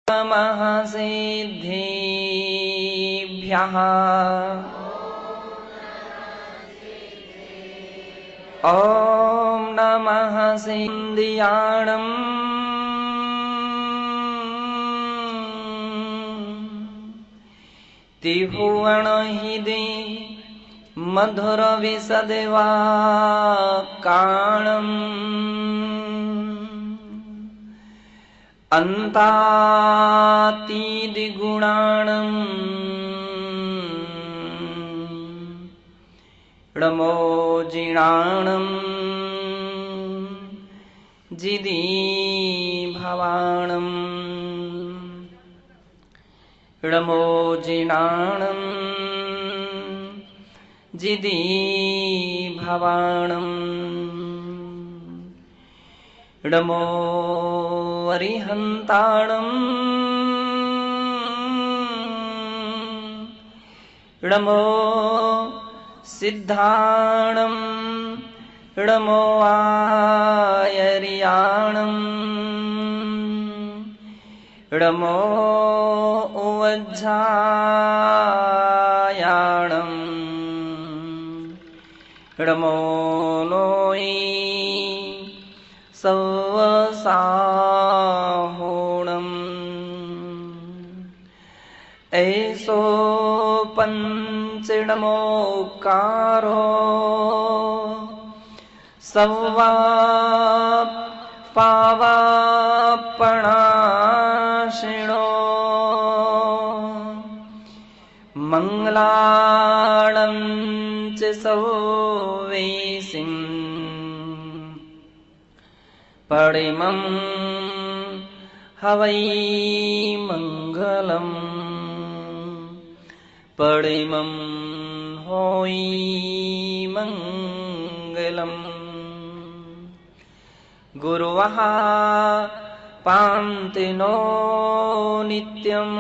नमः सिद्धेभ्यः ॐ नमः सिन्धियाणम् त्रिभुवनहिदे मधुरविशदेवाकाणम् अन्तातीदिगुणाणम् णमोजिणाणम् जिदीभवाणम् णमोजिणाणम् जिदीभवाणम् नमो अरिहन्ताणम् नमो सिद्धाणम् नमो आयर्याणम् नमो उवज्झायाणम् नमो नोयि सवसाहोणम् ऐसो पंचनमोकारो सवा पावापणाशिणो मंगलाणं च सवेसिं परिमं हवै मंगलम् परिमं होई मंगलम् गुरुवः पान्ति नो नित्यम्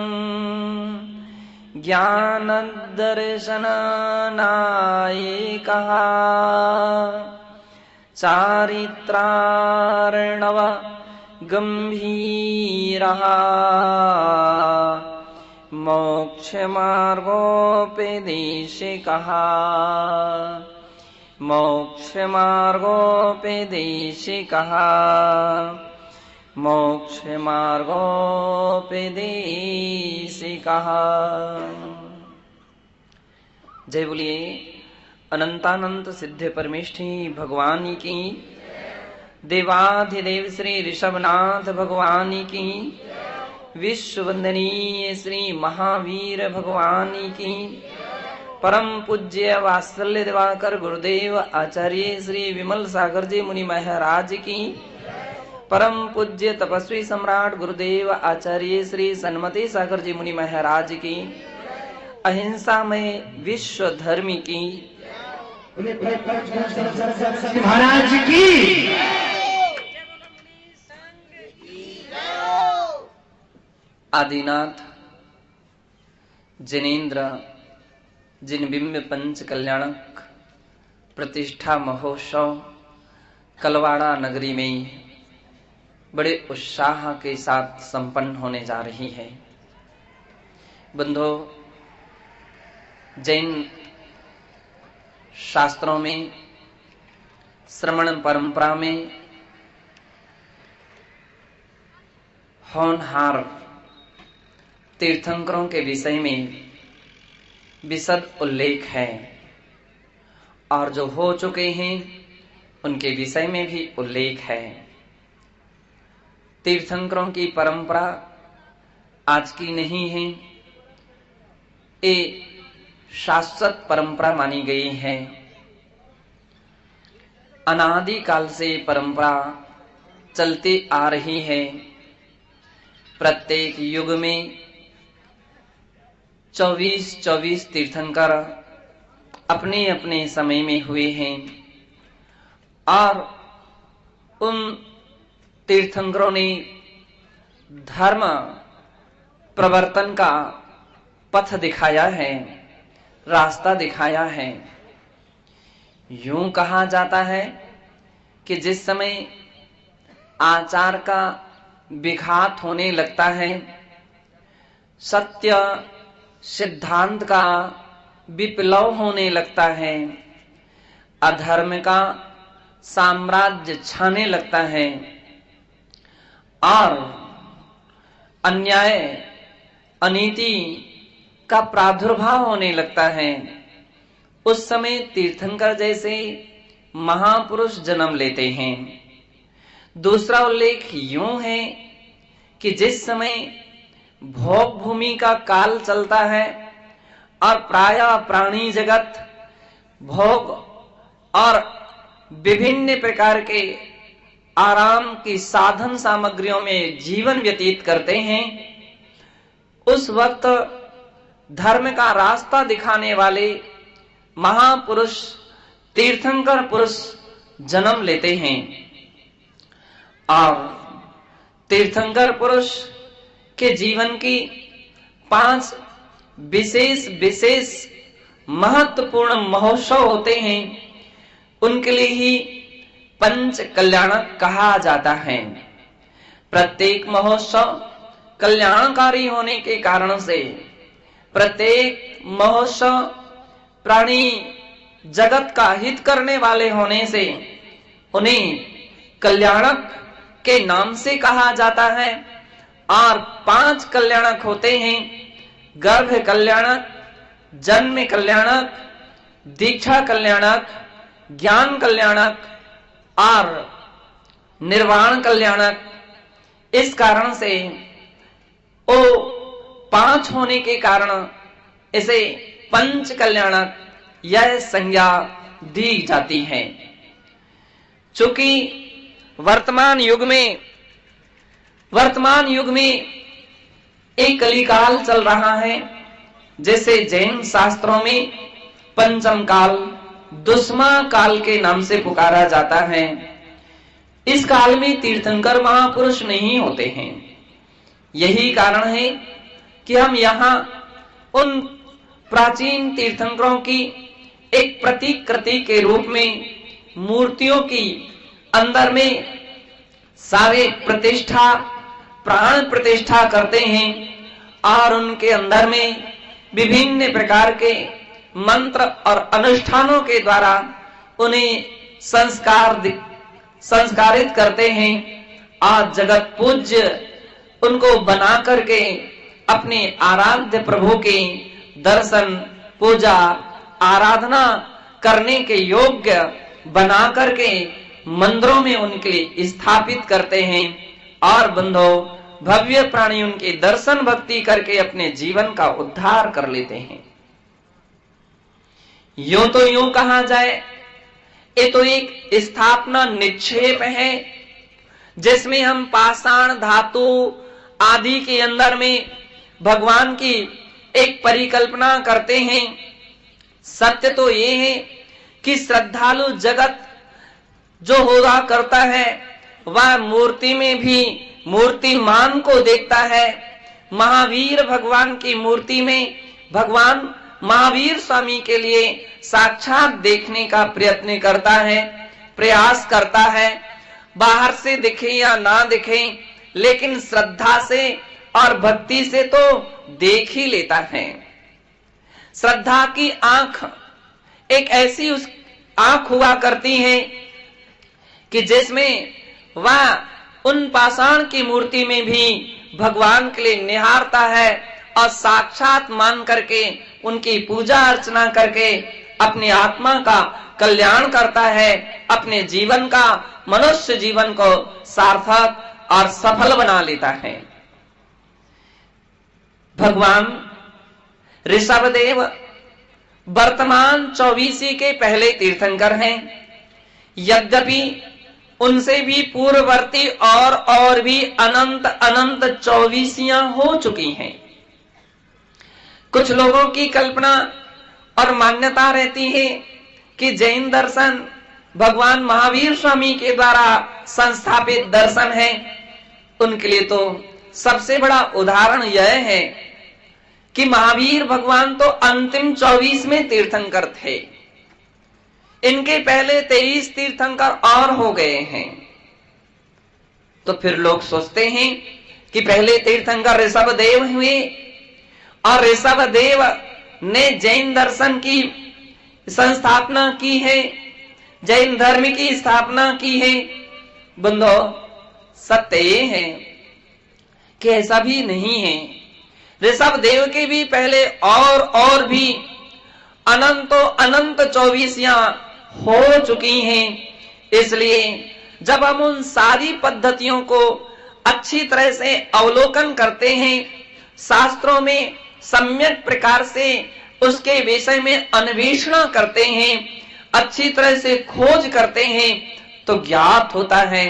ज्ञानदर्शननायकः चारित्रार्णव गंभीरः मोक्षमार्गोपदेशिकः मोक्षमार्गोपदेशिकः मोक्षमार्गोपदेशिकः। जय बोलिए अनंतानंत सिद्ध परमेष्ठी भगवान की, देवाधिदेव श्री ऋषभनाथ भगवान की, विश्व वंदनीय श्री महावीर भगवान की, परम पूज्य वात्सल्य दिवाकर गुरुदेव आचार्य श्री विमल सागर जी मुनि महाराज की, परम पूज्य तपस्वी सम्राट गुरुदेव आचार्य श्री सन्मति सागर जी मुनि महाराज की, अहिंसा में विश्व धर्मी की महाराज की। आदिनाथ जिनेन्द्र जिन बिंब पंच कल्याणक प्रतिष्ठा महोत्सव कलवाड़ा नगरी में बड़े उत्साह के साथ संपन्न होने जा रही है। बंधो, जैन शास्त्रों में श्रमण परंपरा में होनहार तीर्थंकरों के विषय में विशद उल्लेख है और जो हो चुके हैं उनके विषय में भी उल्लेख है। तीर्थंकरों की परंपरा आज की नहीं है, ये शाश्वत परंपरा मानी गई है। अनादि काल से परंपरा चलती आ रही है। प्रत्येक युग में 24 तीर्थंकर अपने अपने समय में हुए हैं और उन तीर्थंकरों ने धर्म प्रवर्तन का पथ दिखाया है, रास्ता दिखाया है। यूं कहा जाता है कि जिस समय आचार का विघात होने लगता है, सत्य सिद्धांत का विप्लव होने लगता है, अधर्म का साम्राज्य छाने लगता है और अन्याय अनीति का प्रादुर्भाव होने लगता है। उस समय तीर्थंकर जैसे महापुरुष जन्म लेते हैं। दूसरा उल्लेख यूं है कि जिस समय भोग भूमि का काल चलता है और प्रायः प्राणी जगत भोग और विभिन्न प्रकार के आराम की साधन सामग्रियों में जीवन व्यतीत करते हैं, उस वक्त धर्म का रास्ता दिखाने वाले महापुरुष तीर्थंकर पुरुष जन्म लेते हैं और तीर्थंकर पुरुष के जीवन की 5 विशेष महत्वपूर्ण महोत्सव होते हैं। उनके लिए ही पंच कल्याणक कहा जाता है। प्रत्येक महोत्सव कल्याणकारी होने के कारण से, प्रत्येक महोत्सव प्राणी जगत का हित करने वाले होने से उन्हें कल्याणक के नाम से कहा जाता है। और 5 कल्याणक होते हैं: गर्भ कल्याणक, जन्म कल्याणक, दीक्षा कल्याणक, ज्ञान कल्याणक और निर्वाण कल्याणक। इस कारण से वो 5 होने के कारण इसे पंच कल्याणक यह संज्ञा दी जाती है। चूंकि वर्तमान युग में एक कलिकाल चल रहा है, जैसे जैन शास्त्रों में पंचम काल, दुष्मा काल के नाम से पुकारा जाता है। इस काल में तीर्थंकर महापुरुष नहीं होते हैं। यही कारण है कि हम यहाँ उन प्राचीन तीर्थंकरों की एक प्रतिकृति के रूप में मूर्तियों की अंदर में सारे प्रतिष्ठा, प्राण प्रतिष्ठा करते हैं और उनके अंदर में विभिन्न प्रकार के मंत्र और अनुष्ठानों के द्वारा उन्हें संस्कारित करते हैं और जगत पूज्य उनको बना करके अपने आराध्य प्रभु के दर्शन, पूजा, आराधना करने के योग्य बना करके मंदिरों में उनके स्थापित करते हैं। और बंधो भव्य प्राणी उनके दर्शन भक्ति करके अपने जीवन का उद्धार कर लेते हैं। यूं तो यूं कहा जाए, ये तो एक स्थापना निक्षेप है जिसमें हम पाषाण धातु आदि के अंदर में भगवान की एक परिकल्पना करते हैं। सत्य तो ये है कि श्रद्धालु जगत जो हुआ करता है वह मूर्ति में भी मूर्तिमान को देखता है। महावीर भगवान की मूर्ति में भगवान महावीर स्वामी के लिए साक्षात देखने का प्रयत्न करता है, प्रयास करता है। बाहर से दिखे या ना दिखे, लेकिन श्रद्धा से और भक्ति से तो देख ही लेता है। श्रद्धा की आंख एक ऐसी उस आंख हुआ करती है कि जिसमें वह उन पाषाण की मूर्ति में भी भगवान के लिए निहारता है और साक्षात मान करके उनकी पूजा अर्चना करके अपनी आत्मा का कल्याण करता है, अपने जीवन का, मनुष्य जीवन को सार्थक और सफल बना लेता है। भगवान ऋषभदेव वर्तमान 24 के पहले तीर्थंकर हैं। यद्यपि उनसे भी पूर्ववर्ती और भी अनंत 24 हो चुकी हैं। कुछ लोगों की कल्पना और मान्यता रहती है कि जैन दर्शन भगवान महावीर स्वामी के द्वारा संस्थापित दर्शन है। उनके लिए तो सबसे बड़ा उदाहरण यह है कि महावीर भगवान तो अंतिम 24 में तीर्थंकर थे। इनके पहले 23 तीर्थंकर और हो गए हैं। तो फिर लोग सोचते हैं कि पहले तीर्थंकर ऋषभदेव हुए और ऋषभ देव ने जैन दर्शन की संस्थापना की है, जैन धर्म की स्थापना की है। बंधो, सत्य ये है कि ऐसा भी नहीं है। ऋषभ देव के भी पहले और भी अनंत 24 हो चुकी हैं। इसलिए जब हम उन सारी पद्धतियों को अच्छी तरह से अवलोकन करते हैं, शास्त्रों में सम्यक प्रकार से उसके विषय में अन्वेषण करते हैं, अच्छी तरह से खोज करते हैं, तो ज्ञात होता है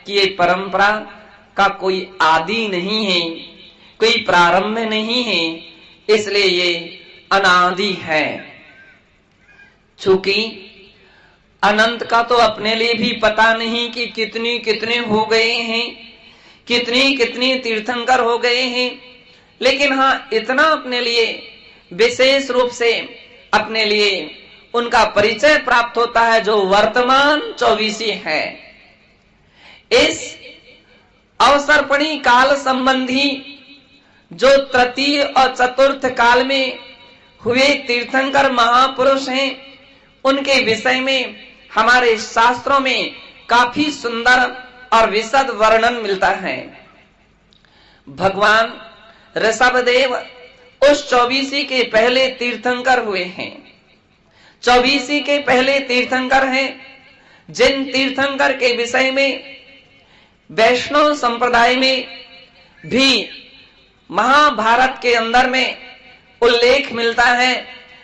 कि ये परंपरा का कोई आदि नहीं है, कोई प्रारंभ नहीं है, इसलिए ये अनादि है। चूंकि अनंत का तो अपने लिए भी पता नहीं कि कितने कितने हो गए हैं, कितनी तीर्थंकर हो गए हैं, लेकिन हाँ, इतना अपने लिए विशेष रूप से अपने लिए उनका परिचय प्राप्त होता है जो वर्तमान 24 है। इस अवसर्पणी काल संबंधी जो तृतीय और चतुर्थ काल में हुए तीर्थंकर महापुरुष हैं, उनके विषय में हमारे शास्त्रों में काफी सुंदर और विशद वर्णन मिलता है। भगवान ऋषभदेव उस 24 के पहले तीर्थंकर हुए हैं। 24 के पहले तीर्थंकर हैं, जिन तीर्थंकर के विषय में वैष्णव संप्रदाय में भी महाभारत के अंदर में उल्लेख मिलता है,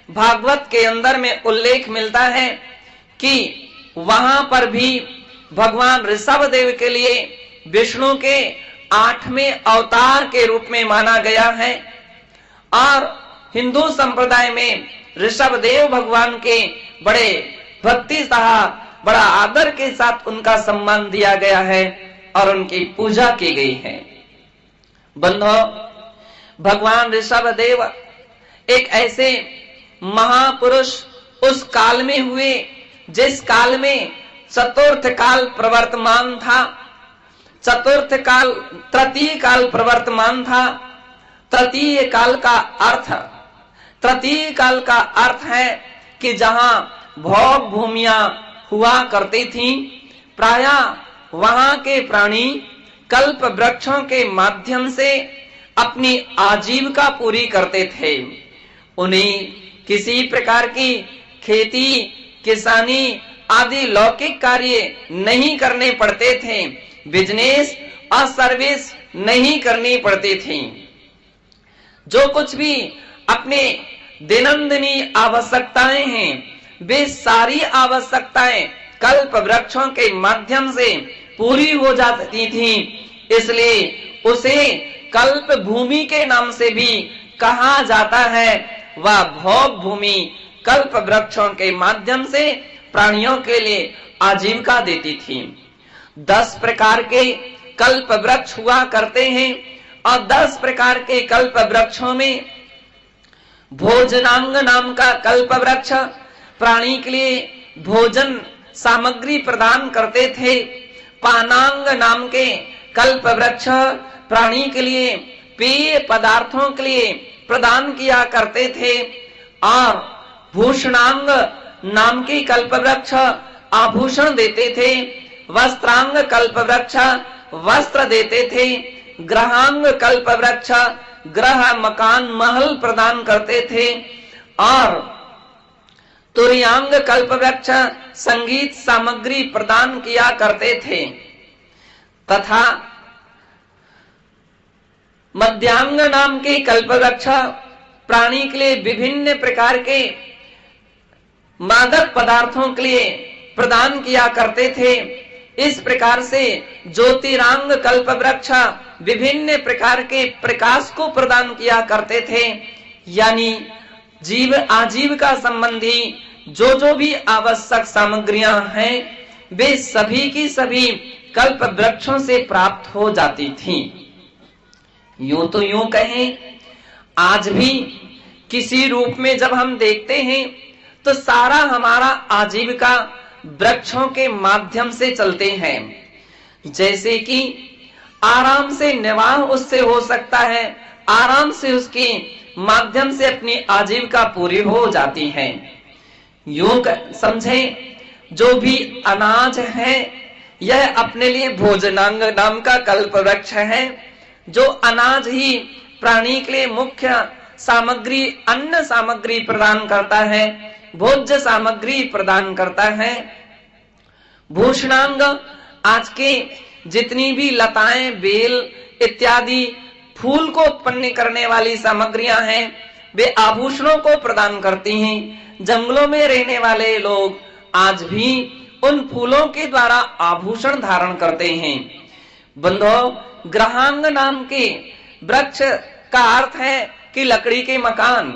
भागवत के अंदर में उल्लेख मिलता है कि वहां पर भी भगवान ऋषभदेव के लिए विष्णु के 8वें अवतार के रूप में माना गया है। और हिंदू संप्रदाय में ऋषभदेव भगवान के बड़े भक्ति सहा बड़ा आदर के साथ उनका सम्मान दिया गया है और उनकी पूजा की गई है। बंधो, भगवान ऋषभदेव एक ऐसे महापुरुष उस काल में हुए जिस काल में चतुर्थ काल प्रवर्तमान था। चतुर्थ काल तृतीय काल प्रवर्तमान था। तृतीय काल का अर्थ है कि जहां भोग भूमियां हुआ करती थी, प्रायः वहां के प्राणी कल्प वृक्षों के माध्यम से अपनी आजीविका पूरी करते थे। उन्हें किसी प्रकार की खेती किसानी आदि लौकिक कार्य नहीं करने पड़ते थे, बिजनेस और सर्विस नहीं करनी पड़ती थी। जो कुछ भी अपने दैनंदिनी आवश्यकताएं हैं, वे सारी आवश्यकताएं कल्प वृक्षों के माध्यम से पूरी हो जाती थी। इसलिए उसे कल्प भूमि के नाम से भी कहा जाता है। वह भोग भूमि कल्प वृक्षों के माध्यम से प्राणियों के लिए आजीविका देती थी। 10 प्रकार के कल्प वृक्ष हुआ करते हैं और 10 प्रकार के कल्प वृक्षों में भोजनांग नाम का कल्प वृक्ष प्राणी के लिए भोजन सामग्री प्रदान करते थे। पानांग नाम के कल्प वृक्ष प्राणी के लिए पेय पदार्थों के लिए प्रदान किया करते थे। और भूषणांग नाम के कल्प वृक्ष आभूषण देते थे। वस्त्रांग कल्प वृक्ष वस्त्र देते थे। ग्रहांग कल्प वृक्ष ग्रह मकान महल प्रदान करते थे। और तुर्यांग कल्प वृक्ष संगीत सामग्री प्रदान किया करते थे। तथा मध्यांग नाम के कल्प वृक्ष प्राणी के लिए विभिन्न प्रकार के मादक पदार्थों के लिए प्रदान किया करते थे। इस प्रकार से ज्योतिरांग कल्प वृक्ष विभिन्न प्रकार के प्रकाश को प्रदान किया करते थे। यानी जीव आजीविका संबंधी जो भी आवश्यक सामग्रियां हैं, वे सभी की सभी कल्प वृक्षों से प्राप्त हो जाती थी। यूं तो यूं कहें, आज भी किसी रूप में जब हम देखते हैं तो सारा हमारा आजीविका वृक्षों के माध्यम से चलते हैं। जैसे कि आराम से निर्वाह उससे हो सकता है, आराम से उसके माध्यम से अपनी आजीविका पूरी हो जाती है। यूं समझे, जो भी अनाज है यह अपने लिए भोजनांग नाम का कल्प वृक्ष है। जो अनाज ही प्राणी के लिए मुख्य सामग्री, अन्न सामग्री प्रदान करता है, भोज्य सामग्री प्रदान करता है। भूषणांग आज के जितनी भी लताएं, बेल इत्यादि फूल को उत्पन्न करने वाली सामग्रियां हैं, वे आभूषणों को प्रदान करती हैं। जंगलों में रहने वाले लोग आज भी उन फूलों के द्वारा आभूषण धारण करते हैं। बंधो, ग्रहांग नाम के वृक्ष का अर्थ है कि लकड़ी के मकान।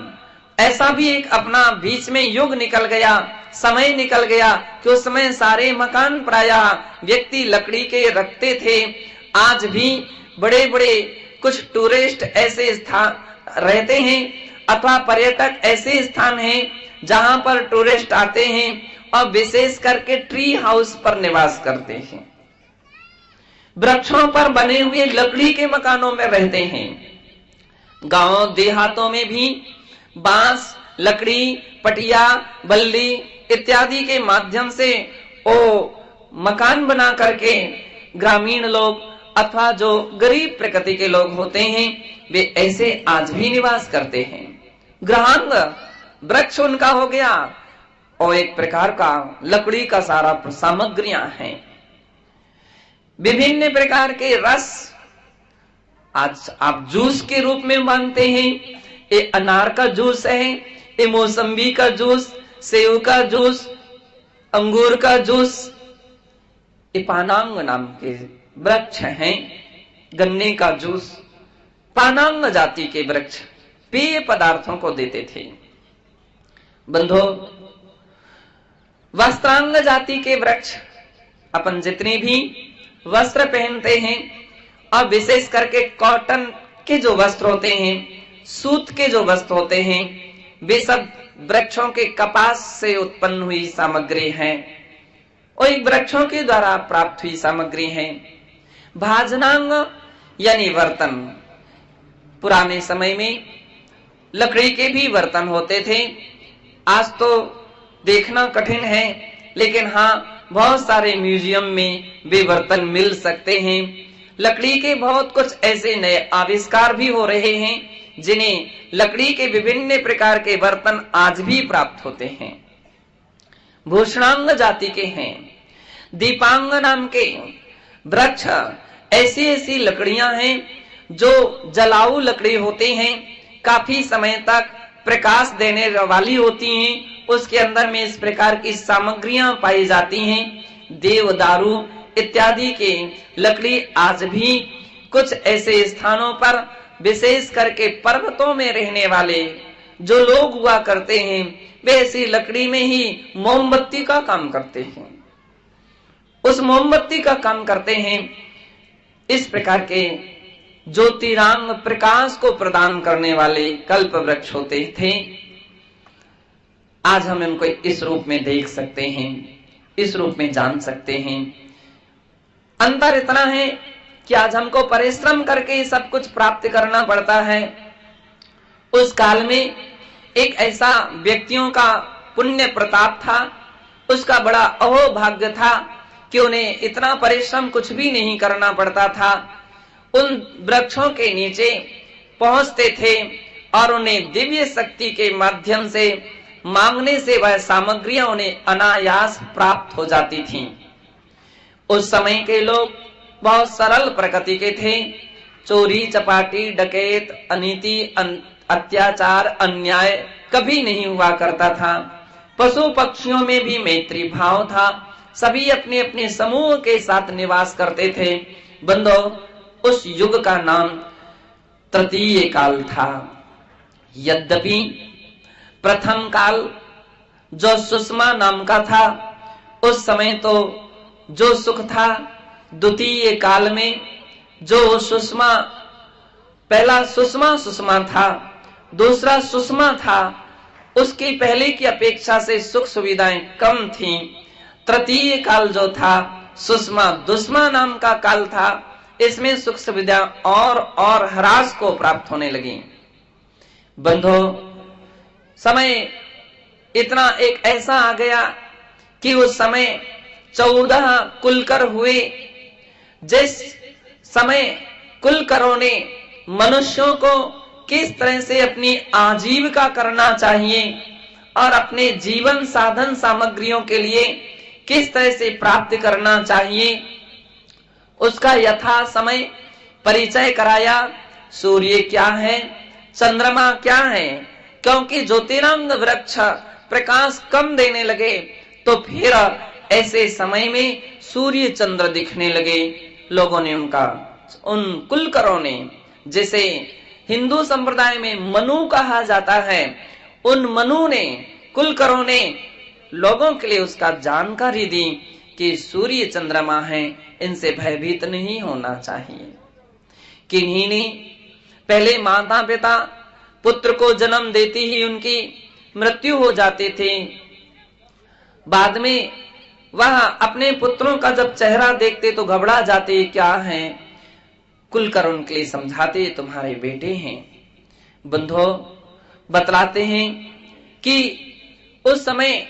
ऐसा भी एक अपना बीच में युग निकल गया, समय निकल गया कि उस समय सारे मकान प्रायः व्यक्ति लकड़ी के रखते थे। आज भी बड़े बड़े कुछ टूरिस्ट ऐसे स्थान रहते हैं अथवा पर्यटक ऐसे स्थान हैं जहां पर टूरिस्ट आते हैं और विशेष करके ट्री हाउस पर निवास करते हैं, वृक्षों पर बने हुए लकड़ी के मकानों में रहते हैं। गांव देहातों में भी बांस, लकड़ी, पटिया, बल्ली इत्यादि के माध्यम से वो मकान बना करके ग्रामीण लोग अथवा जो गरीब प्रकृति के लोग होते हैं वे ऐसे आज भी निवास करते हैं। ग्रहांग वृक्ष उनका हो गया और एक प्रकार का लकड़ी का सारा सामग्रियां हैं। विभिन्न प्रकार के रस आज आप जूस के रूप में मानते हैं। ये अनार का जूस है, ये मौसम्बी का जूस, सेव का जूस, अंगूर का जूस। ये पानांग नाम के वृक्ष हैं। गन्ने का जूस, पानांग जाति के वृक्ष पेय पदार्थों को देते थे। बंधो, वस्त्रांग जाति के वृक्ष अपन जितने भी वस्त्र पहनते हैं और विशेष करके कॉटन के जो वस्त्र होते हैं, सूत के जो वस्त्र होते हैं, वे सब वृक्षों के कपास से उत्पन्न हुई सामग्री है और एक वृक्षों के द्वारा प्राप्त हुई सामग्री है। भाजनांग यानी बर्तन, पुराने समय में लकड़ी के भी बर्तन होते थे। आज तो देखना कठिन है, लेकिन हाँ बहुत सारे म्यूजियम में वे बर्तन मिल सकते हैं। लकड़ी के बहुत कुछ ऐसे नए आविष्कार भी हो रहे हैं जिन्हें लकड़ी के विभिन्न प्रकार के बर्तन आज भी प्राप्त होते हैं। भूषणांग जाति के हैं। दीपांग नाम के वृक्ष ऐसी ऐसी लकड़ियां हैं जो जलाऊ लकड़ी होते हैं, काफी समय तक प्रकाश देने वाली होती हैं। उसके अंदर में इस प्रकार की सामग्रियां पाई जाती हैं। देवदारू इत्यादि के लकड़ी आज भी कुछ ऐसे स्थानों पर, विशेष करके पर्वतों में रहने वाले जो लोग हुआ करते हैं, वे ऐसी लकड़ी में ही मोमबत्ती का काम करते हैं, उस मोमबत्ती का काम करते हैं। इस प्रकार के ज्योतिरांग प्रकाश को प्रदान करने वाले कल्प वृक्ष होते थे। आज हम इनको इस रूप में देख सकते हैं, इस रूप में जान सकते हैं। अंतर इतना है कि आज हमको परिश्रम करके सब कुछ प्राप्त करना पड़ता है। उस काल में एक ऐसा व्यक्तियों का पुण्य प्रताप था, उसका बड़ा अहोभाग्य था कि उन्हें इतना परिश्रम कुछ भी नहीं करना पड़ता था। उन वृक्षों के नीचे पहुंचते थे और उन्हें दिव्य शक्ति के माध्यम से मांगने से वह सामग्रियां उन्हें अनायास प्राप्त हो जाती थीं। उस समय के लोग बहुत सरल प्रकृति के थे। चोरी चपाटी, डकैत, अनीति, अत्याचार, अन्याय कभी नहीं हुआ करता था। पशु पक्षियों में भी मैत्री भाव था। सभी अपने अपने समूह के साथ निवास करते थे। बंधो, उस युग का नाम तृतीय काल था। यद्यपि प्रथम काल जो सुषमा नाम का था, उस समय तो जो सुख था, द्वितीय काल में जो सुषमा, पहला सुषमा था, दूसरा सुषमा था, उसकी पहले की अपेक्षा से सुख सुविधाएं कम थीं। तृतीय काल जो था सुषमा दुष्मा नाम का काल था। इसमें सुख सुविधा और ह्रास को प्राप्त होने लगी। बंधो, समय इतना एक ऐसा आ गया कि उस समय 14 कुलकर हुए। जिस समय कुलकरों ने मनुष्यों को किस तरह से अपनी आजीविका करना चाहिए और अपने जीवन साधन सामग्रियों के लिए किस तरह से प्राप्त करना चाहिए, उसका यथा समय परिचय कराया। सूर्य क्या है, चंद्रमा क्या है, क्योंकि ज्योतिरंग वृक्ष प्रकाश कम देने लगे तो फिर ऐसे समय में सूर्य चंद्र दिखने लगे। लोगों ने उन कुलकरों ने, जिसे हिंदू संप्रदाय में मनु कहा जाता है, उन मनु ने, कुलकरों ने लोगों के लिए उसका जानकारी दी कि सूर्य चंद्रमा है, इनसे भयभीत नहीं होना चाहिए। किन्हीं ने पहले माता पिता पुत्र को जन्म देते ही उनकी मृत्यु हो जाते थे, बाद में वह अपने पुत्रों का जब चेहरा देखते तो घबरा जाते, क्या है? कुलकर उनके लिए समझाते, तुम्हारे बेटे हैं। बंधो, बतलाते हैं कि उस समय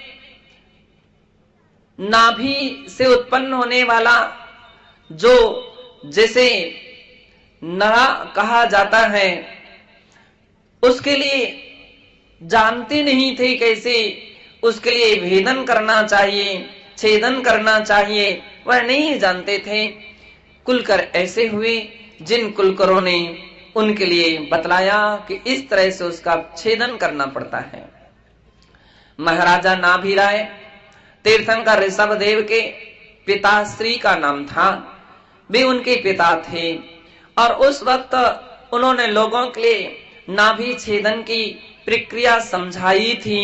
नाभि से उत्पन्न होने वाला जो जैसे नरा कहा जाता है, उसके लिए जानते नहीं थे कैसे उसके लिए भेदन करना चाहिए, छेदन करना चाहिए, वह नहीं जानते थे। कुलकर ऐसे हुए जिन कुलकरों ने उनके लिए बतलाया कि इस तरह से उसका छेदन करना पड़ता है। महाराजा नाभिराय तीर्थंकर ऋषभदेव के पिताश्री का नाम था, वे उनके पिता थे और उस वक्त उन्होंने लोगों के लिए नाभि छेदन की प्रक्रिया समझाई थी,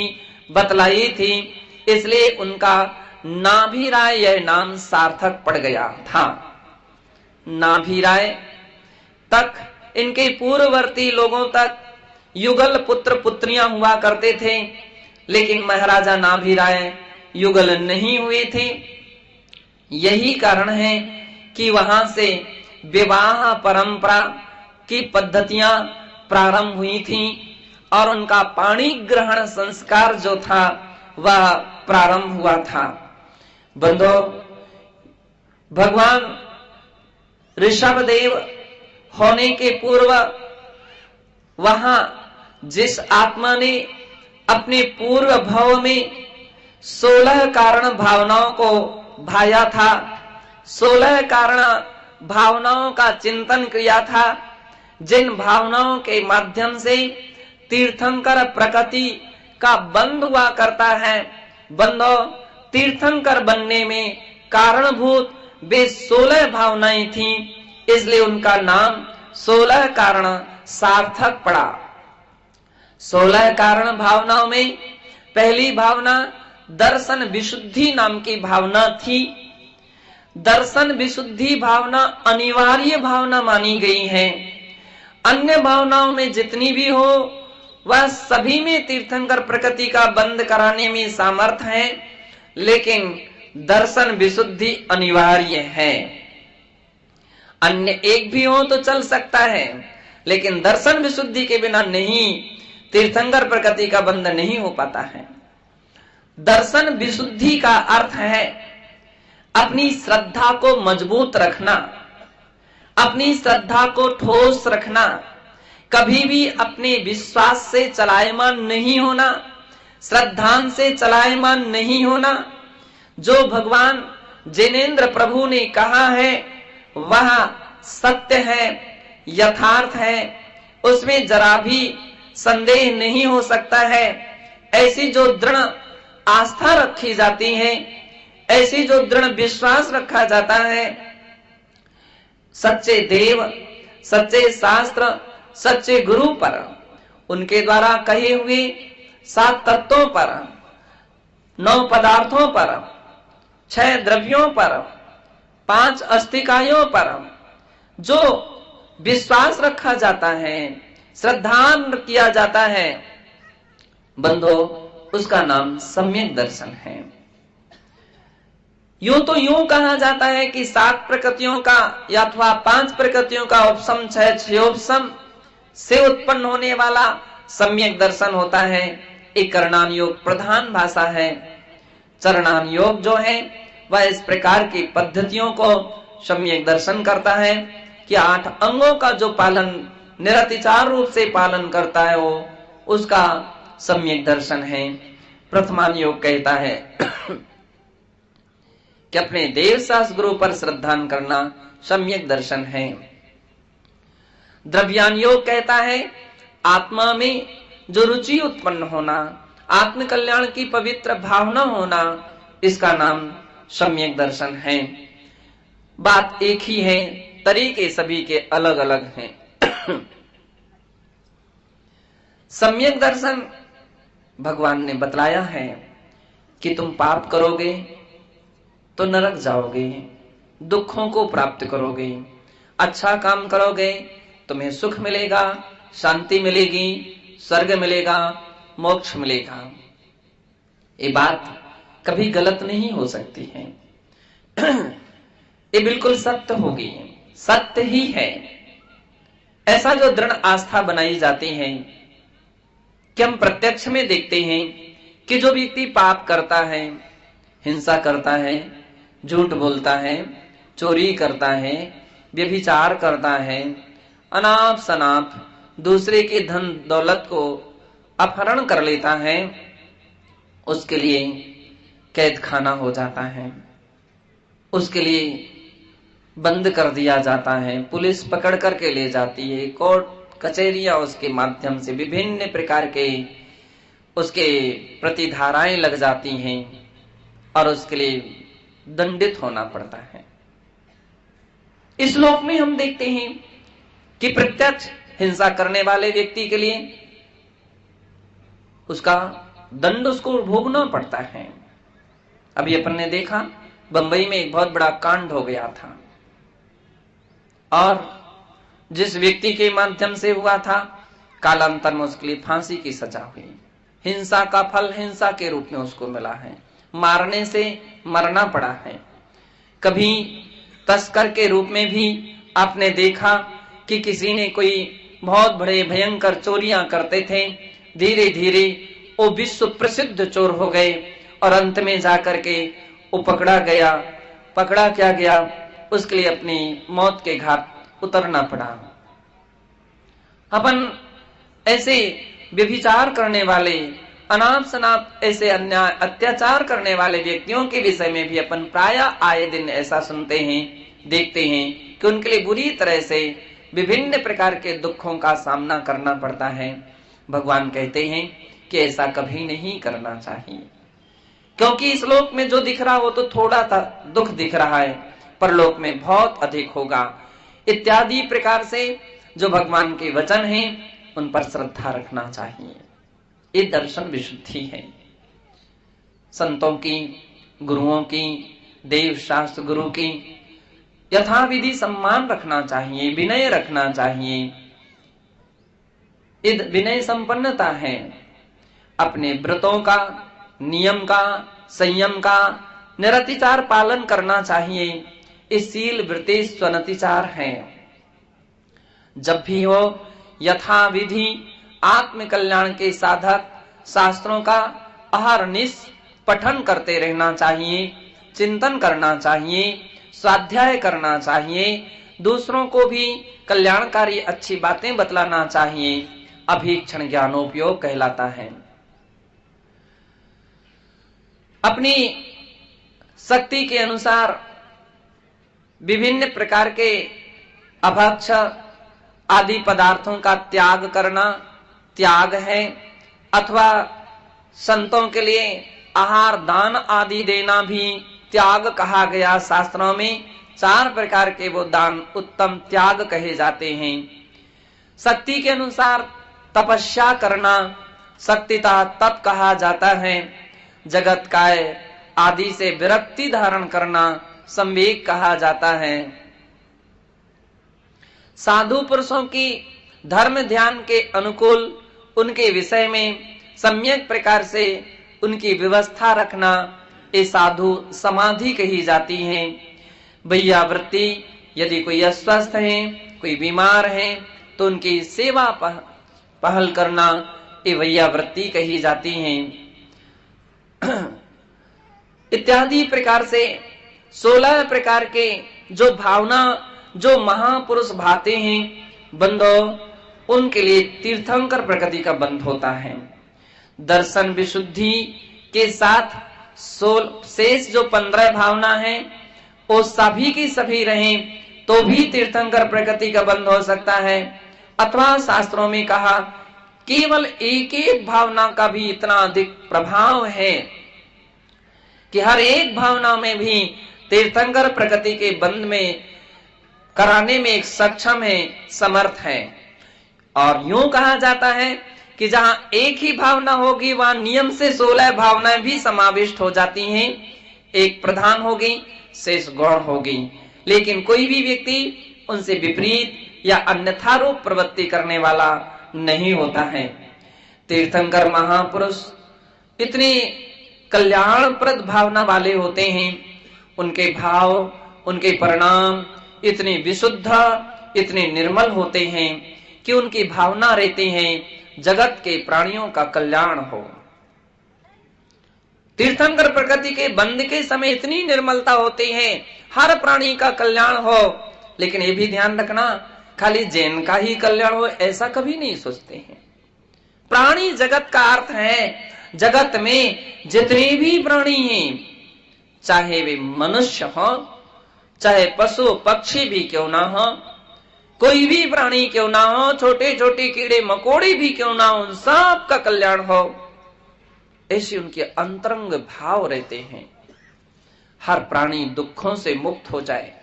बतलाई थी, इसलिए उनका नाभिराय यह नाम सार्थक पड़ गया था। नाभिराय तक इनके पूर्ववर्ती लोगों तक युगल पुत्र पुत्रियां हुआ करते थे, लेकिन महाराजा नाभिराय युगल नहीं हुए थे। यही कारण है कि वहां से विवाह परंपरा की पद्धतियां प्रारंभ हुई थी और उनका पाणी ग्रहण संस्कार जो था वह प्रारंभ हुआ था। बंधो, भगवान ऋषभदेव होने के पूर्व वहां जिस आत्मा ने अपने पूर्व भव में 16 कारण भावनाओं को भाया था, 16 कारण भावनाओं का चिंतन किया था, जिन भावनाओं के माध्यम से तीर्थंकर प्रकृति का बंध हुआ करता है। बंधो, तीर्थंकर बनने में कारणभूत वे 16 भावनाएं थीं, इसलिए उनका नाम 16 कारण सार्थक पड़ा। 16 कारण भावनाओं में पहली भावना दर्शन विशुद्धि नाम की भावना थी। दर्शन विशुद्धि भावना अनिवार्य भावना मानी गई है। अन्य भावनाओं में जितनी भी हो वह सभी में तीर्थंकर प्रकृति का बंद कराने में सामर्थ है, लेकिन दर्शन विशुद्धि अनिवार्य है। अन्य एक भी हो तो चल सकता है, लेकिन दर्शन विशुद्धि के बिना नहीं, तीर्थंकर प्रकृति का बंध नहीं हो पाता है। दर्शन विशुद्धि का अर्थ है अपनी श्रद्धा को मजबूत रखना, अपनी श्रद्धा को ठोस रखना, कभी भी अपने विश्वास से चलायमान नहीं होना, श्रद्धान से चलायमान नहीं होना। जो भगवान जिनेंद्र प्रभु ने कहा है वह सत्य है, यथार्थ है, उसमें जरा भी संदेह नहीं हो सकता है। ऐसी जो दृढ़ आस्था रखी जाती है, ऐसी जो दृढ़ विश्वास रखा जाता है सच्चे देव, सच्चे शास्त्र, सच्चे गुरु पर, उनके द्वारा कहे हुए 7 तत्वों पर, 9 पदार्थों पर, 6 द्रव्यों पर, 5 अस्तिकायों पर जो विश्वास रखा जाता है, श्रद्धान किया जाता है, बंधो, उसका नाम सम्यक दर्शन है। यूं तो यूं कहा जाता है कि 7 प्रकृतियों का या अथवा 5 प्रकृतियों का उपसम 6 उपसम से उत्पन्न होने वाला सम्यक दर्शन होता है। एक करणान योग प्रधान भाषा है। चरणान योग जो है वह इस प्रकार की पद्धतियों को सम्यक दर्शन करता है कि 8 अंगों का जो पालन निरतिचार रूप से पालन करता है वो उसका सम्यक दर्शन है। प्रथमान योग कहता है कि अपने देव शास्त्र गुरु पर श्रद्धा करना सम्यक दर्शन है। द्रव्यान योग कहता है आत्मा में जो रुचि उत्पन्न होना, आत्म कल्याण की पवित्र भावना होना, इसका नाम सम्यक दर्शन है। बात एक ही है, तरीके सभी के अलग अलग हैं। सम्यक दर्शन भगवान ने बतलाया है कि तुम पाप करोगे तो नरक जाओगे, दुखों को प्राप्त करोगे, अच्छा काम करोगे तुम्हें सुख मिलेगा, शांति मिलेगी, स्वर्ग मिलेगा, मोक्ष मिलेगा। ये बात कभी गलत नहीं हो सकती है। ये बिल्कुल सत्य होगी, सत्य ही है। ऐसा जो दृढ़ आस्था बनाई जाती है कि हम प्रत्यक्ष में देखते हैं कि जो व्यक्ति पाप करता है, हिंसा करता है, झूठ बोलता है, चोरी करता है, व्यभिचार करता है, अनाप शनाप दूसरे के धन दौलत को अपहरण कर लेता है, उसके लिए कैद खाना हो जाता है, उसके लिए बंद कर दिया जाता है, पुलिस पकड़ करके ले जाती है, कोर्ट कचहरियां उसके माध्यम से विभिन्न प्रकार के उसके प्रति धाराएं लग जाती हैं और उसके लिए दंडित होना पड़ता है। इस लोक में हम देखते हैं कि प्रत्यक्ष हिंसा करने वाले व्यक्ति के लिए उसका दंड उसको भोगना पड़ता है। अभी अपन ने देखा बंबई में एक बहुत बड़ा कांड हो गया था और जिस व्यक्ति के माध्यम से हुआ था कालांतर में उसके लिए फांसी की सजा हुई। हिंसा का फल हिंसा के रूप में उसको मिला है, मारने से मरना पड़ा है। कभी तस्कर के रूप में भी आपने देखा कि किसी ने कोई बहुत बड़े भयंकर चोरियां करते थे, धीरे धीरे वो विश्व प्रसिद्ध चोर हो गए और अंत में जाकर के वो पकड़ा गया। पकड़ा क्या गया, उसके लिए अपनी मौत के घाट उतरना पड़ा। अपन ऐसे व्यभिचार करने वाले, अनाप शनाप ऐसे अन्याय अत्याचार करने वाले व्यक्तियों के विषय में भी अपन प्राय आए दिन ऐसा सुनते हैं, देखते हैं कि उनके लिए बुरी तरह से विभिन्न प्रकार के दुखों का सामना करना पड़ता है। भगवान कहते हैं कि ऐसा कभी नहीं करना चाहिए, क्योंकि इस लोक में जो दिख रहा वो तो थोड़ा सा दुख दिख रहा है, पर लोक में बहुत अधिक होगा। इत्यादि प्रकार से जो भगवान के वचन हैं उन पर श्रद्धा रखना चाहिए। ये दर्शन विशुद्धि है। संतों की, गुरुओं की, देव शास्त्र गुरु की यथाविधि सम्मान रखना चाहिए, विनय रखना चाहिए। ये विनय संपन्नता है। अपने व्रतों का, नियम का, संयम का निरतिचार पालन करना चाहिए। इस शील वृत्ति स्वनतिचार है। जब भी हो यथाविधि आत्म कल्याण के साधक शास्त्रों का अहर्निश पठन करते रहना चाहिए, चिंतन करना चाहिए, स्वाध्याय करना चाहिए, दूसरों को भी कल्याणकारी अच्छी बातें बतलाना चाहिए। अभीक्षण ज्ञानोपयोग कहलाता है। अपनी शक्ति के अनुसार विभिन्न प्रकार के अभक्ष आदि पदार्थों का त्याग करना त्याग है, अथवा संतों के लिए आहार दान आदि देना भी त्याग कहा गया। शास्त्रों में 4 प्रकार के वो दान उत्तम त्याग कहे जाते हैं। शक्ति के अनुसार तपस्या करना शक्तिता तप कहा जाता है। जगत काय आदि से विरक्ति धारण करना संवेग कहा जाता है। साधु पुरुषों की धर्म ध्यान के अनुकूल उनके विषय में सम्यक प्रकार से उनकी व्यवस्था रखना, ये साधु समाधि कही जाती है। वैयावृत्ति, यदि कोई अस्वस्थ है, कोई बीमार है, तो उनकी सेवा पहल करना, ये वैयावृत्ति कही जाती है। इत्यादि प्रकार से 16 प्रकार के जो भावना जो महापुरुष भाते हैं बंधो, उनके लिए तीर्थंकर प्रकृति का बंध होता है। दर्शन विशुद्धि के साथ शेष जो 15 भावना है वो सभी की सभी रहें तो भी तीर्थंकर प्रकृति का बंध हो सकता है। अथवा शास्त्रों में कहा केवल एक एक भावना का भी इतना अधिक प्रभाव है कि हर एक भावना में भी तीर्थंकर प्रकृति के बंध में कराने में एक सक्षम है, समर्थ है। और यूं कहा जाता है कि जहां एक ही भावना होगी वहां नियम से 16 भावनाएं भी समाविष्ट हो जाती हैं। एक प्रधान होगी, शेष गौण होगी, लेकिन कोई भी व्यक्ति उनसे विपरीत या अन्यथा रूप प्रवृत्ति करने वाला नहीं होता है। तीर्थंकर महापुरुष इतने कल्याणप्रद भावना वाले होते हैं, उनके भाव, उनके परिणाम इतने विशुद्ध, इतने निर्मल होते हैं कि उनकी भावना रहती है जगत के प्राणियों का कल्याण हो। तीर्थंकर प्रकृति के बंध के समय इतनी निर्मलता होती है हर प्राणी का कल्याण हो, लेकिन ये भी ध्यान रखना खाली जैन का ही कल्याण हो ऐसा कभी नहीं सोचते हैं। प्राणी जगत का अर्थ है जगत में जितने भी प्राणी हैं, चाहे वे मनुष्य हो, चाहे पशु पक्षी भी क्यों ना हो, कोई भी प्राणी क्यों ना हो, छोटे छोटे कीड़े मकोड़े भी क्यों ना हो, उन सब का कल्याण हो, ऐसे उनके अंतरंग भाव रहते हैं। हर प्राणी दुखों से मुक्त हो जाए,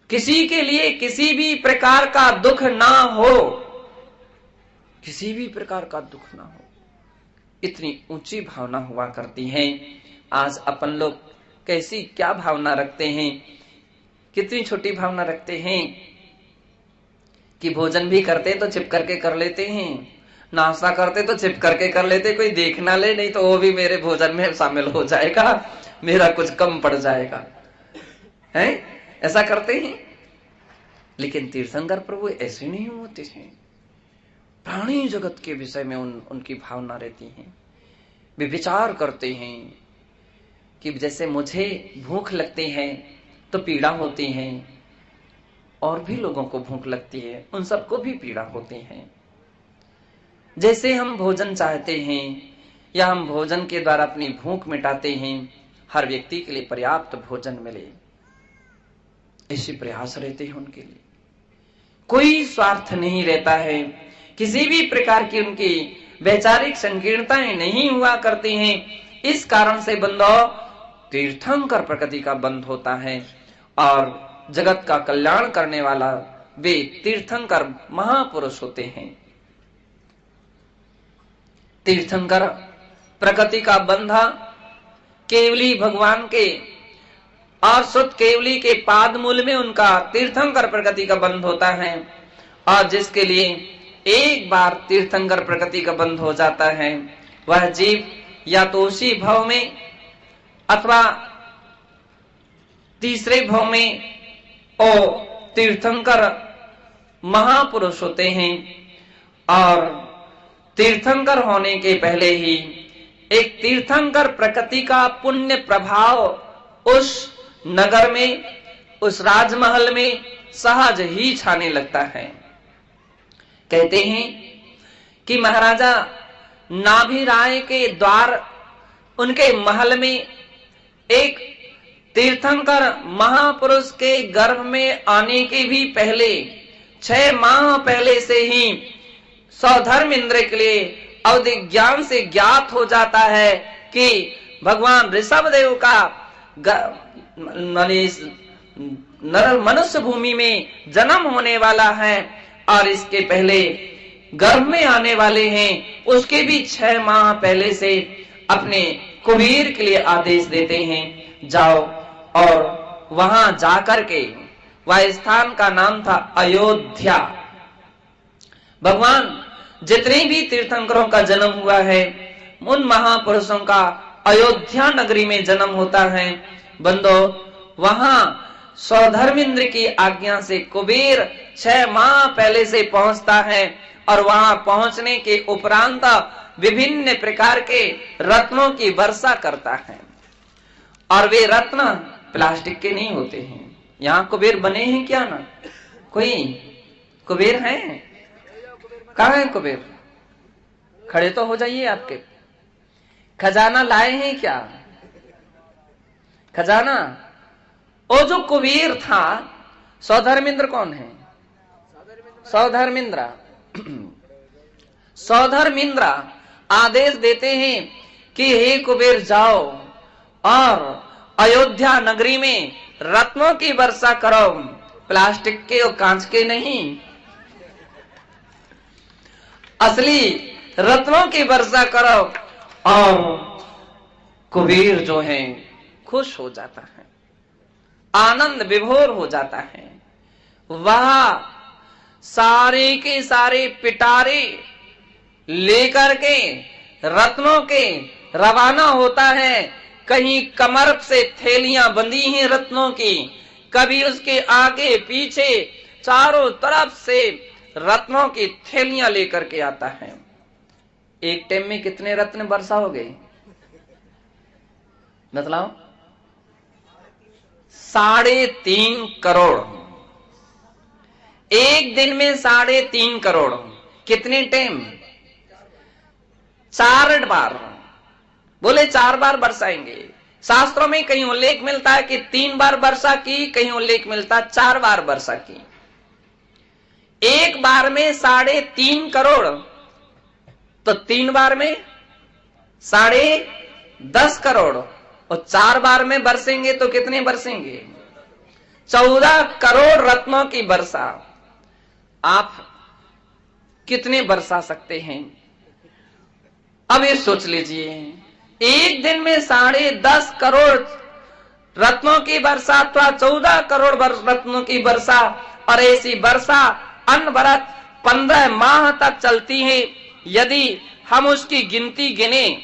किसी के लिए किसी भी प्रकार का दुख ना हो, किसी भी प्रकार का दुख ना हो, इतनी ऊंची भावना हुआ करती है। आज अपन लोग कैसी क्या भावना रखते हैं, कितनी छोटी भावना रखते हैं कि भोजन भी करते तो छिप करके कर लेते हैं, नाश्ता करते तो छिप करके कर लेते, कोई देख ना ले, नहीं तो वो भी मेरे भोजन में शामिल हो जाएगा, मेरा कुछ कम पड़ जाएगा, है ऐसा करते हैं। लेकिन तीर्थंकर प्रभु ऐसे नहीं होते हैं। प्राणी जगत के विषय में उनकी भावना रहती है। वे विचार करते हैं कि जैसे मुझे भूख लगती है तो पीड़ा होती है, और भी लोगों को भूख लगती है, उन सबको भी पीड़ा होती है। जैसे हम भोजन चाहते हैं या हम भोजन के द्वारा अपनी भूख मिटाते हैं, हर व्यक्ति के लिए पर्याप्त भोजन मिले, ऐसे प्रयास रहते हैं उनके लिए। कोई स्वार्थ नहीं रहता है, किसी भी प्रकार की उनकी वैचारिक संकीर्णताएं नहीं हुआ करती हैं। इस कारण से बंधो तीर्थंकर प्रकृति का बंध होता है, और जगत का कल्याण करने वाला वे तीर्थंकर महापुरुष होते हैं। तीर्थंकर प्रकृति का बंधा केवली भगवान के और शुद्ध केवली के पाद मूल में उनका तीर्थंकर प्रकृति का बंध होता है। और जिसके लिए एक बार तीर्थंकर प्रकृति का बंध हो जाता है, वह जीव या तो उसी भव में अथवा तीसरे भव में ओ तीर्थंकर महापुरुष होते हैं। और तीर्थंकर होने के पहले ही एक तीर्थंकर प्रकृति का पुण्य प्रभाव उस नगर में, उस राजमहल में सहज ही छाने लगता है। कहते हैं कि महाराजा नाभिराय के द्वार, उनके महल में एक तीर्थंकर महापुरुष के गर्भ में आने के भी पहले 6 माह पहले से ही सौधर्म इंद्र के लिए अवधि ज्ञान से ज्ञात हो जाता है कि भगवान ऋषभ देव का मनुष्य भूमि में जन्म होने वाला है, और इसके पहले गर्भ में आने वाले हैं। उसके भी 6 माह पहले से अपने कुबेर के लिए आदेश देते हैं, जाओ, और वहां जाकर के, वह स्थान का नाम था अयोध्या। भगवान जितने भी तीर्थंकरों का जन्म हुआ है, उन महापुरुषों का अयोध्या नगरी में जन्म होता है। बंदो, वहां सौधर्मेंद्र की आज्ञा से कुबेर 6 माह पहले से पहुंचता है और वहां पहुंचने के उपरांत विभिन्न प्रकार के रत्नों की वर्षा करता है। और वे रत्न प्लास्टिक के नहीं होते हैं। यहाँ कुबेर बने हैं क्या ना? कोई कुबेर हैं? कहाँ है कुबेर? खड़े तो हो जाइए। आपके खजाना लाए हैं क्या? खजाना? वो जो कुबेर था, सौधर्मेंद्र कौन है? सौधर्मेंद्र। सौधर्मेंद्र आदेश देते हैं कि हे कुबेर, जाओ और अयोध्या नगरी में रत्नों की वर्षा करो, प्लास्टिक के और कांच के नहीं, असली रत्नों की वर्षा करो। और कुबेर जो है खुश हो जाता है, आनंद विभोर हो जाता है। वह सारे के सारे पिटारे लेकर के रत्नों के रवाना होता है। कहीं कमर से थैलियां बंधी हैं रत्नों की, कभी उसके आगे पीछे चारों तरफ से रत्नों की थैलियां लेकर के आता है। एक टाइम में कितने रत्न वर्षा हो गए? बतलाओ। 3.5 करोड़। एक दिन में 3.5 करोड़। कितने टाइम? 4 बार। बोले 4 बार बरसाएंगे। शास्त्रों में कहीं उल्लेख मिलता है कि 3 बार वर्षा की, कहीं उल्लेख मिलता है 4 बार वर्षा की। एक बार में 3.5 करोड़, तो 3 बार में 10.5 करोड़, और 4 बार में बरसेंगे तो कितने बरसेंगे? 14 करोड़ रत्नों की वर्षा। आप कितने बरसा सकते हैं? अब ये सोच लीजिए, एक दिन में 10.5 करोड़ रत्नों की वर्षा अथवा 14 करोड़ रत्नों की वर्षा, और ऐसी वर्षा अनवरत 15 माह तक चलती है। यदि हम उसकी गिनती गिने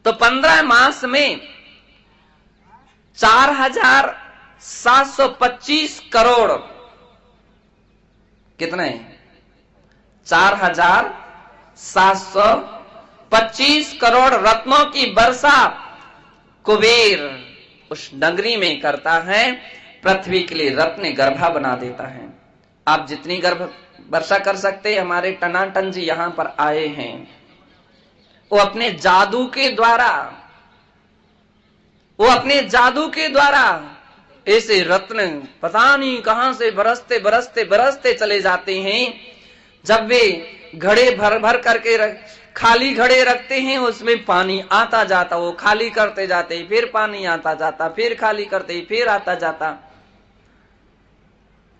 तो 15 मास में 4,725 करोड़, कितने? 4,725 करोड़ रत्नों की वर्षा कुबेर उस नगरी में करता है। पृथ्वी के लिए रत्न गर्भा बना देता है। आप जितनी गर्भ वर्षा कर सकते, हमारे टनाटन जी यहां पर आए हैं, वो अपने जादू के द्वारा ऐसे रत्न पता नहीं कहां से बरसते बरसते बरसते चले जाते हैं। जब वे घड़े भर भर करके खाली घड़े रखते हैं, उसमें पानी आता जाता, वो खाली करते जाते, फिर पानी आता जाता, फिर खाली करते, फिर आता जाता।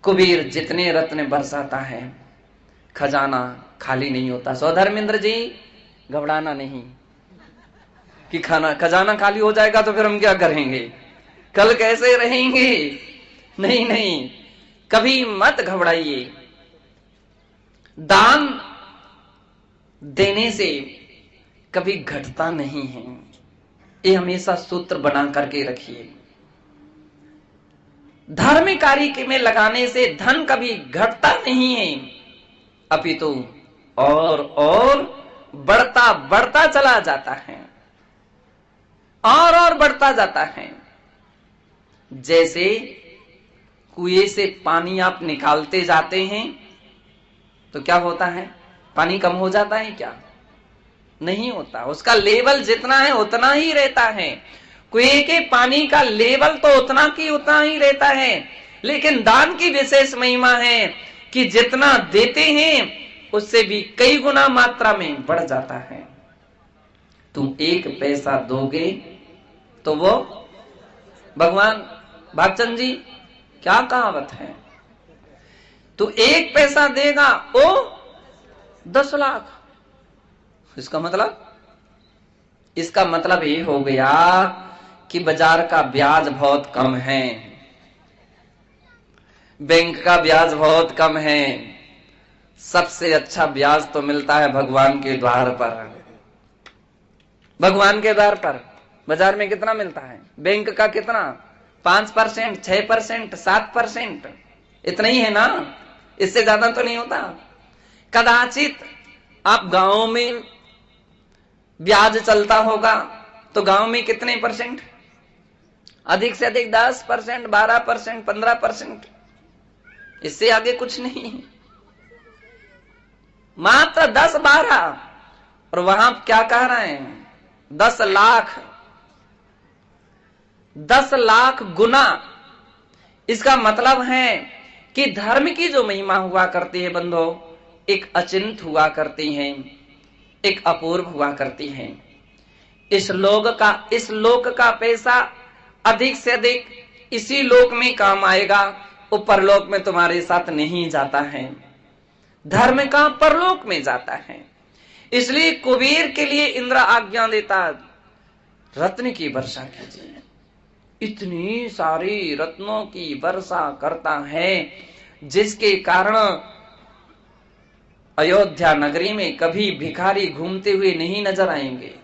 कुबेर जितने रत्न बरसाता है, खजाना खाली नहीं होता। सौधर्मेंद्र जी, घबराना नहीं कि खजाना खाली हो जाएगा तो फिर हम क्या करेंगे, कल कैसे रहेंगे? नहीं नहीं, कभी मत घबराइए। दान देने से कभी घटता नहीं है, ये हमेशा सूत्र बना करके रखिए। धर्म कार्य में लगाने से धन कभी घटता नहीं है, अपितु और बढ़ता बढ़ता चला जाता है, और बढ़ता जाता है। जैसे कुएं से पानी आप निकालते जाते हैं तो क्या होता है? पानी कम हो जाता है क्या? नहीं होता, उसका लेवल जितना है उतना ही रहता है। कुएं के पानी का लेवल तो उतना ही रहता है, लेकिन दान की विशेष महिमा है कि जितना देते हैं उससे भी कई गुना मात्रा में बढ़ जाता है। तुम 1 पैसा दोगे तो वो, भगवान भागचंद जी क्या कहावत है, तू 1 पैसा देगा वो 10 लाख। इसका मतलब ये हो गया कि बाजार का ब्याज बहुत कम है, बैंक का ब्याज बहुत कम है, सबसे अच्छा ब्याज तो मिलता है भगवान के द्वार पर। भगवान के द्वार पर बाजार में कितना मिलता है? बैंक का कितना? 5%, 6%, 7%, इतना ही है ना, इससे ज्यादा तो नहीं होता। कदाचित आप गांव में ब्याज चलता होगा तो गांव में कितने %? अधिक से अधिक 10%, 12%, 15%, इससे आगे कुछ नहीं, मात्र 10-12। और वहां क्या कह रहे हैं? 10 लाख गुना। इसका मतलब है कि धर्म की जो महिमा हुआ करती है बंधो, एक अचिंत हुआ करती है, एक अपूर्व हुआ करती है। इस लोक का पैसा अधिक से अधिक इसी लोक में काम आएगा, ऊपर लोक में तुम्हारे साथ नहीं जाता है। धर्म का परलोक में जाता है। इसलिए कुबेर के लिए इंद्र आज्ञा देता, रत्न की वर्षा कीजिए। इतनी सारी रत्नों की वर्षा करता है, जिसके कारण अयोध्या नगरी में कभी भिखारी घूमते हुए नहीं नजर आएंगे।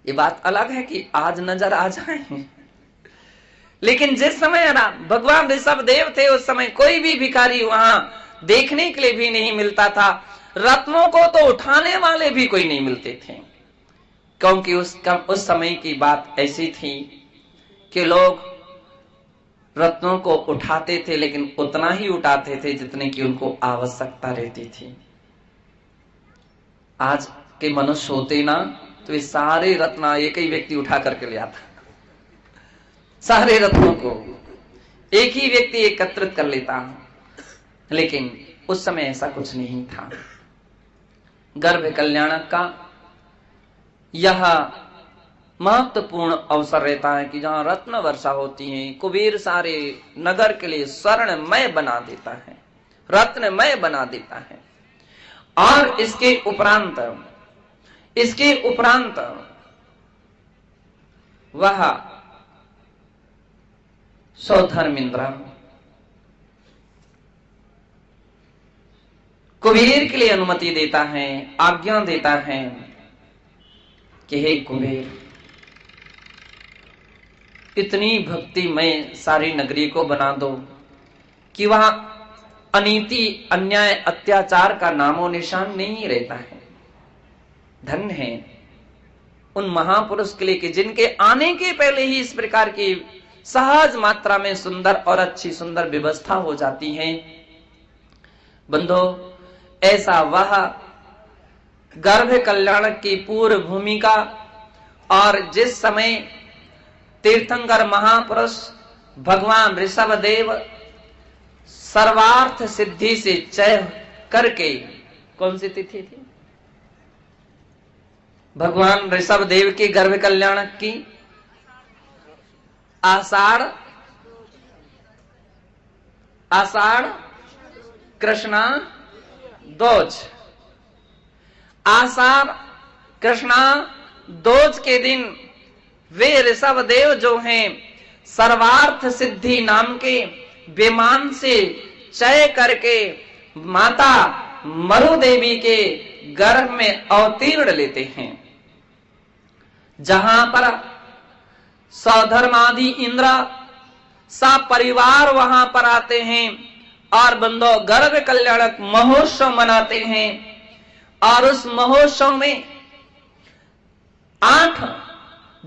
ये बात अलग है कि आज नजर आ जाए, लेकिन जिस समय भगवान ऋषभदेव थे उस समय कोई भी भिखारी वहां देखने के लिए भी नहीं मिलता था। रत्नों को तो उठाने वाले भी कोई नहीं मिलते थे, क्योंकि उस समय की बात ऐसी थी कि लोग रत्नों को उठाते थे, लेकिन उतना ही उठाते थे जितने की उनको आवश्यकता रहती थी। आज के मनुष्य होते ना तो ये सारे रत्न एक ही व्यक्ति उठा करके ले आता, सारे रत्नों को एक ही व्यक्ति एकत्रित कर लेता। लेकिन उस समय ऐसा कुछ नहीं था। गर्भ कल्याणक का यह महत्वपूर्ण अवसर रहता है कि जहां रत्न वर्षा होती है, कुबेर सारे नगर के लिए स्वर्णमय बना देता है, रत्नमय बना देता है। और इसके उपरांत वह सौधर्मिंद्र कुबेर के लिए अनुमति देता है, आज्ञा देता है कि हे कुबेर, इतनी भक्तिमय सारी नगरी को बना दो कि वहां अनीति, अन्याय, अत्याचार का नामो निशान नहीं रहता है। धन्य है उन महापुरुष के लिए कि जिनके आने के पहले ही इस प्रकार की सहज मात्रा में सुंदर और अच्छी सुंदर व्यवस्था हो जाती है। बंधो, ऐसा वह गर्भ कल्याण की पूर्व भूमिका, और जिस समय तीर्थंकर महापुरुष भगवान ऋषभदेव सर्वार्थ सिद्धि से चय करके, कौन सी तिथि थी भगवान ऋषभदेव के गर्भ कल्याण की? आषाढ़ कृष्णा दोज। आषाढ़ कृष्णा दोज के दिन वे ऋषभदेव जो हैं सर्वार्थ सिद्धि नाम के विमान से चय करके माता मरु देवी के गर्भ में अवतीर्ण लेते हैं, जहां पर सौधर्मादि इंद्र सा परिवार वहां पर आते हैं और बंधो गर्भ कल्याणक महोत्सव मनाते हैं। और उस महोत्सव में 8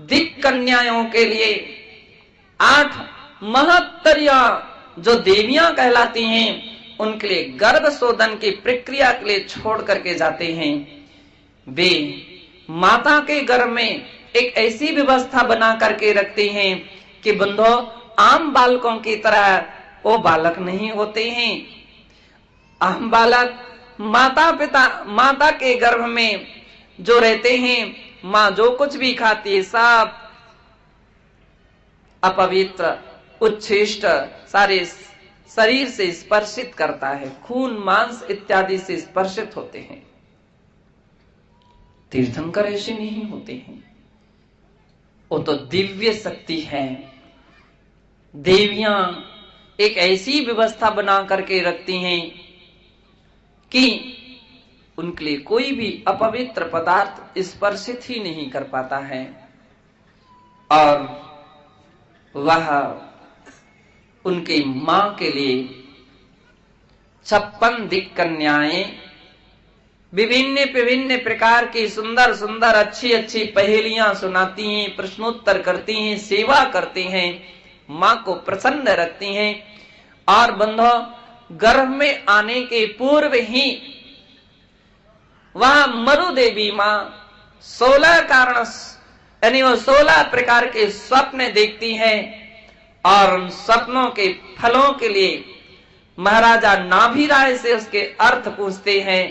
दिक् कन्याओं के लिए 8 महत्तरिया जो देवियां कहलाती हैं, उनके लिए गर्भ शोधन की प्रक्रिया के लिए छोड़ करके जाते हैं। वे माता के गर्भ में एक ऐसी व्यवस्था बना करके रखते हैं कि बंधो आम बालकों की तरह वो बालक नहीं होते हैं। आम बालक माता के गर्भ में जो रहते हैं, माँ जो कुछ भी खाती है सब अपवित्र, उच्छिष्ट, सारे शरीर से स्पर्शित करता है, खून मांस इत्यादि से स्पर्शित होते हैं। तीर्थंकर ऐसे नहीं होते हैं, वो तो दिव्य शक्ति है। देवियां एक ऐसी व्यवस्था बना करके रखती हैं कि उनके लिए कोई भी अपवित्र पदार्थ स्पर्शित ही नहीं कर पाता है। और वह उनकी मां के लिए 56 दिक् कन्याएं विभिन्न विभिन्न प्रकार की सुंदर सुंदर अच्छी अच्छी पहेलियां सुनाती हैं, प्रश्नोत्तर करती हैं, सेवा करती हैं, मां को प्रसन्न रखती हैं। और बंधो, गर्भ में आने के पूर्व ही वह मरु देवी मां 16 कारण यानी वो 16 प्रकार के स्वप्न देखती है और उन स्वप्नों के फलों के लिए महाराजा नाभिराय से उसके अर्थ पूछते हैं।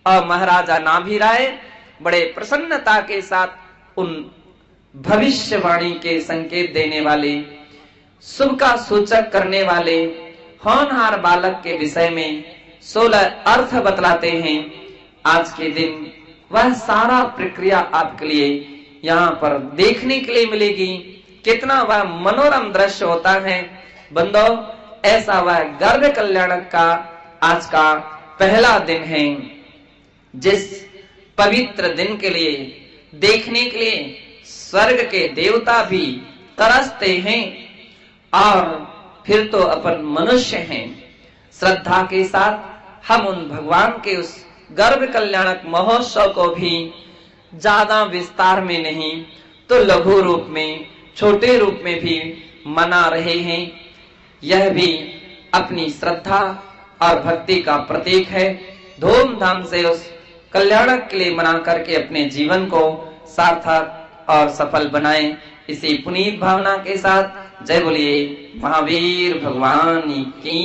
और महाराजा नाभिराय बड़े प्रसन्नता के साथ उन भविष्यवाणी के संकेत देने वाले, शुभ का सूचक करने वाले होनहार बालक के विषय में 16 अर्थ बतलाते हैं। आज के दिन वह सारा प्रक्रिया आपके लिए यहाँ पर देखने के लिए मिलेगी। कितना वह मनोरम दृश्य होता है बंदो। ऐसा वह गर्भ कल्याणक का आज का पहला दिन है, जिस पवित्र दिन के लिए देखने के लिए स्वर्ग के देवता भी तरसते हैं। और फिर तो अपन मनुष्य हैं। श्रद्धा के साथ हम उन भगवान के उस गर्भ कल्याणक महोत्सव को भी ज्यादा विस्तार में नहीं तो लघु रूप में, छोटे रूप में भी मना रहे हैं। यह भी अपनी श्रद्धा और भक्ति का प्रतीक है। धूमधाम से उस कल्याणक के लिए मना करके अपने जीवन को सार्थक और सफल बनाएं। इसी पुनीत भावना के साथ जय बोलिए महावीर भगवान की।